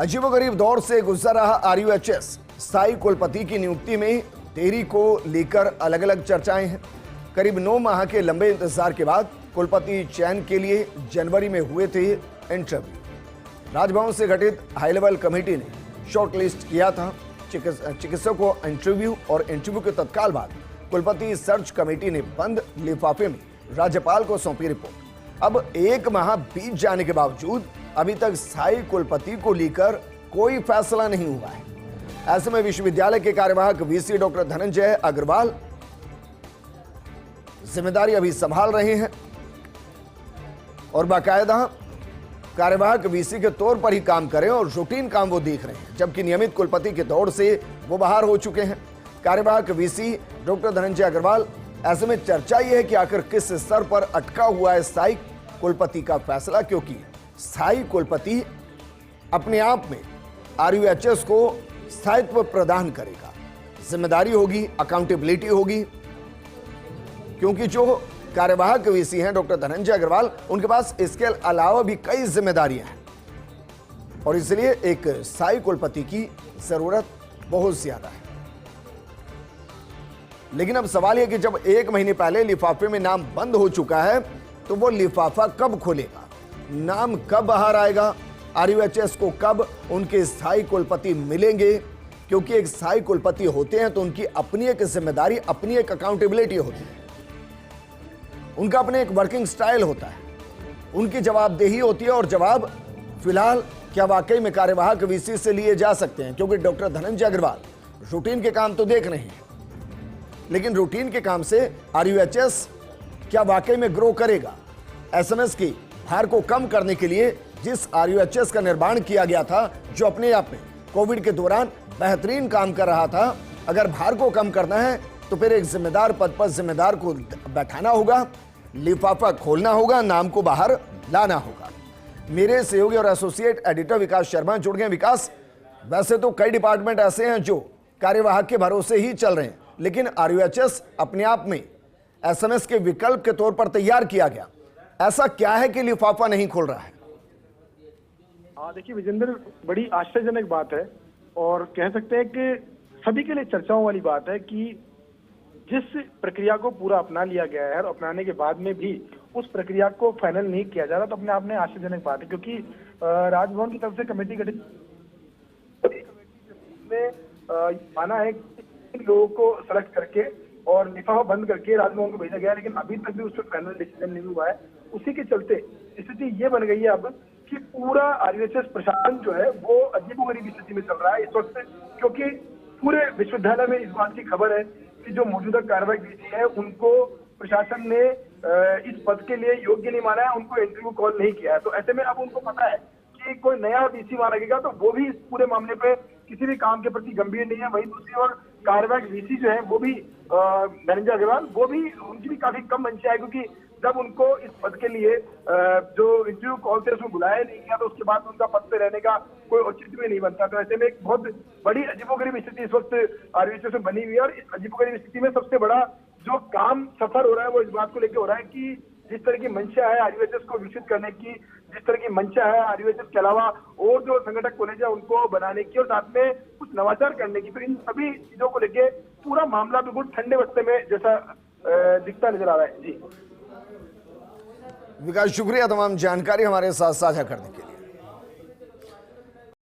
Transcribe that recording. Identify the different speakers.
Speaker 1: अजीबोगरीब दौर से गुजर रहा आरयूएचएस स्थायी कुलपति की नियुक्ति में देरी को लेकर अलग अलग चर्चाएं हैं। करीब 9 माह के लंबे इंतजार के बाद कुलपति चयन के लिए जनवरी में हुए थे इंटरव्यू। राजभवन से गठित हाई लेवल कमेटी ने शॉर्टलिस्ट किया था चिकित्सक को इंटरव्यू और इंटरव्यू के तत्काल बाद कुलपति सर्च कमेटी ने बंद लिफाफे में राज्यपाल को सौंपी रिपोर्ट। अब 1 माह बीत जाने के बावजूद अभी तक स्थायी कुलपति को लेकर कोई फैसला नहीं हुआ है। ऐसे में विश्वविद्यालय के कार्यवाहक वीसी डॉक्टर धनंजय अग्रवाल जिम्मेदारी अभी संभाल रहे हैं और बाकायदा कार्यवाहक वीसी के तौर पर ही काम करें और रूटीन काम वो देख रहे हैं, जबकि नियमित कुलपति के दौर से वो बाहर हो चुके हैं। कार्यवाहक वीसी डॉक्टर धनंजय अग्रवाल, ऐसे में चर्चा यह है कि आखिर किस स्तर पर अटका हुआ है स्थायी कुलपति का फैसला, क्योंकि स्थायी कुलपति अपने आप में आरयूएचएस को स्थायित्व प्रदान करेगा। जिम्मेदारी होगी, अकाउंटेबिलिटी होगी, क्योंकि जो कार्यवाहक वीसी हैं डॉक्टर धनंजय अग्रवाल, उनके पास इसके अलावा भी कई जिम्मेदारियां हैं और इसलिए एक स्थायी कुलपति की जरूरत बहुत ज्यादा है। लेकिन अब सवाल यह कि जब 1 महीने पहले लिफाफे में नाम बंद हो चुका है तो वो लिफाफा कब खोलेगा, नाम कब बाहर आएगा, आरयूएचएस को कब उनके स्थायी कुलपति मिलेंगे, क्योंकि एक स्थायी कुलपति होते हैं तो उनकी अपनी एक जिम्मेदारी, अपनी एक अकाउंटेबिलिटी होती है, उनका अपने एक वर्किंग स्टाइल होता है, उनकी जवाबदेही होती है और जवाब फिलहाल क्या वाकई में कार्यवाहक वीसी से लिए जा सकते हैं, क्योंकि डॉक्टर धनंजय अग्रवाल रूटीन के काम तो देख रहे हैं, लेकिन रूटीन के काम से आरयूएचएस क्या वाकई में ग्रो करेगा। एसएमएस की भार को कम करने के लिए जिस आरयूएचएस का निर्माण किया गया था, जो अपने आप में कोविड के दौरान बेहतरीन काम कर रहा था, अगर भार को कम करना है तो फिर एक जिम्मेदार पद पर जिम्मेदार को बैठाना होगा, लिफाफा खोलना होगा, नाम को बाहर लाना होगा। मेरे सहयोगी और एसोसिएट एडिटर विकास शर्मा जुड़ गए। विकास, वैसे तो कई डिपार्टमेंट ऐसे हैं जो कार्यवाहक के भरोसे ही चल रहे हैं, लेकिन आरयूएचएस अपने आप में एसएमएस के विकल्प के तौर पर तैयार किया गया। ऐसा क्या है कि लिफाफा नहीं खोल रहा है?
Speaker 2: देखिए विजेंद्र, बड़ी आश्चर्यजनक बात है और कह सकते हैं कि सभी के लिए चर्चाओं वाली बात है कि जिस प्रक्रिया को पूरा अपना लिया गया है और अपनाने के बाद में भी उस प्रक्रिया को फाइनल नहीं किया जा रहा, तो अपने आप में आश्चर्यजनक बात है। क्योंकि राजभवन की तरफ से कमेटी गठित में माना है कि लोगों को सेलेक्ट करके और लिफाफा बंद करके राजभवन को भेजा गया, लेकिन अभी तक भी उस पर फाइनल डिसीजन नहीं हुआ है। उसी के चलते स्थिति ये बन गई है अब कि पूरा आरयूएचएस प्रशासन जो है वो अजीबोगरीब स्थिति में चल रहा है इस वक्त, क्योंकि पूरे विश्वविद्यालय में इस बात की खबर है कि जो मौजूदा कार्यवाहक वीसी है उनको प्रशासन ने इस पद के लिए योग्य नहीं माना है, उनको इंटरव्यू कॉल नहीं किया है। तो ऐसे में अब उनको पता है कि कोई नया वीसी माना गया तो वो भी इस पूरे मामले पे किसी भी काम के प्रति गंभीर नहीं है। वहीं दूसरी ओर कार्यवाहक वीसी जो है वो भी धनंजय अग्रवाल, वो भी उनकी भी काफी कम मंशा है, क्योंकि जब उनको इस पद के लिए जो इंटरव्यू कॉल थे उसमें बुलाया नहीं गया तो उसके बाद उनका पद पे रहने का कोई औचित्य भी नहीं बनता। तो ऐसे में एक बहुत बड़ी अजीबोगरीब स्थिति इस वक्त आरयूएचएस में बनी हुई है और इस अजीबोगरीब स्थिति में सबसे बड़ा जो काम सफर हो रहा है वो इस बात को लेकर हो रहा है कि जिस तरह की मंशा है आरयूएचएस को विकसित करने की, जिस तरह की मंशा है आरयूएचएस के अलावा और जो संगठक कॉलेज है उनको बनाने की और साथ में कुछ नवाचार करने की, तो इन सभी चीजों को लेकर पूरा मामला बिल्कुल ठंडे बस्ते में जैसा दिखता नजर आ रहा है। जी
Speaker 1: विकास, शुक्रिया तमाम जानकारी हमारे साथ साझा करने के लिए।